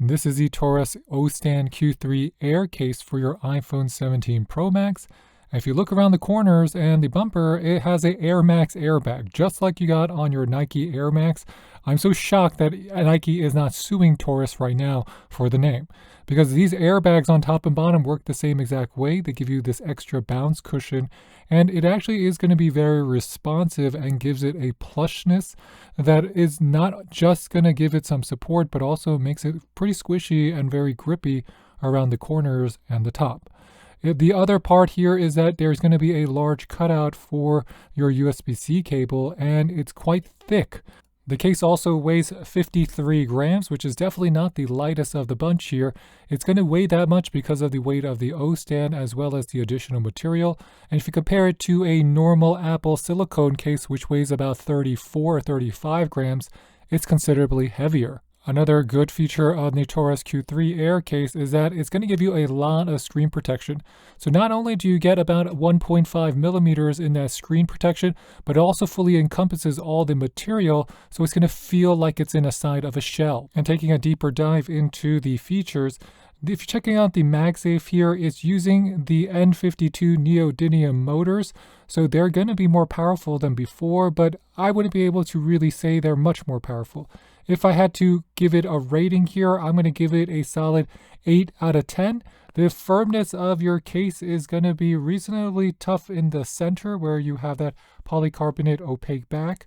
This is the Torras Ostand Q3 Air case for your iPhone 17 Pro Max. If you look around the corners and the bumper, it has a Air Max airbag, just like you got on your Nike Air Max. I'm so shocked that Nike is not suing Torras right now for the name, because these airbags on top and bottom work the same exact way. They give you this extra bounce cushion, and it actually is going to be very responsive and gives it a plushness that is not just going to give it some support, but also makes it pretty squishy and very grippy around the corners and the top. The other part here is that there's going to be a large cutout for your USB-C cable, and it's quite thick. The case also weighs 53 grams, which is definitely not the lightest of the bunch here. It's going to weigh that much because of the weight of the O stand as well as the additional material. And if you compare it to a normal Apple silicone case, which weighs about 34 or 35 grams, it's considerably heavier. Another good feature of the Torras Q3 Air case is that it's going to give you a lot of screen protection. So not only do you get about 1.5 millimeters in that screen protection, but it also fully encompasses all the material, so it's going to feel like it's inside of a shell. And taking a deeper dive into the features, if you're checking out the MagSafe here, it's using the N52 neodymium motors, so they're going to be more powerful than before, but I wouldn't be able to really say they're much more powerful. If I had to give it a rating here, I'm going to give it a solid 8 out of 10. The firmness of your case is going to be reasonably tough in the center where you have that polycarbonate opaque back,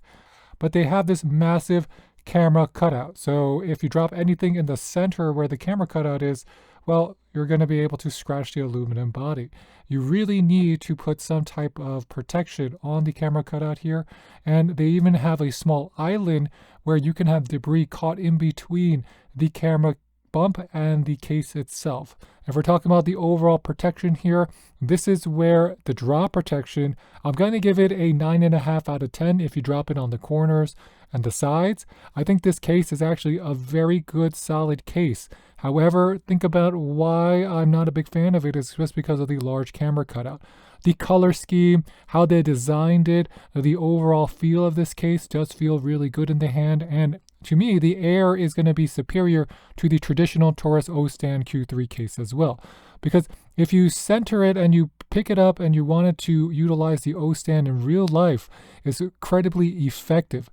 but they have this massive camera cutout. So if you drop anything in the center where the camera cutout is, well, you're going to be able to scratch the aluminum body. You really need to put some type of protection on the camera cutout here. And they even have a small island where you can have debris caught in between the camera bump and the case itself. If we're talking about the overall protection here, this is where the drop protection, I'm going to give it a 9.5 out of 10 if you drop it on the corners and the sides. I think this case is actually a very good, solid case. However, think about why I'm not a big fan of it is just because of the large camera cutout. The color scheme, how they designed it, the overall feel of this case does feel really good in the hand, and to me, the Air is going to be superior to the traditional Torras Ostand Q3 case as well. Because if you center it and you pick it up and you wanted to utilize the O stand in real life, it's incredibly effective.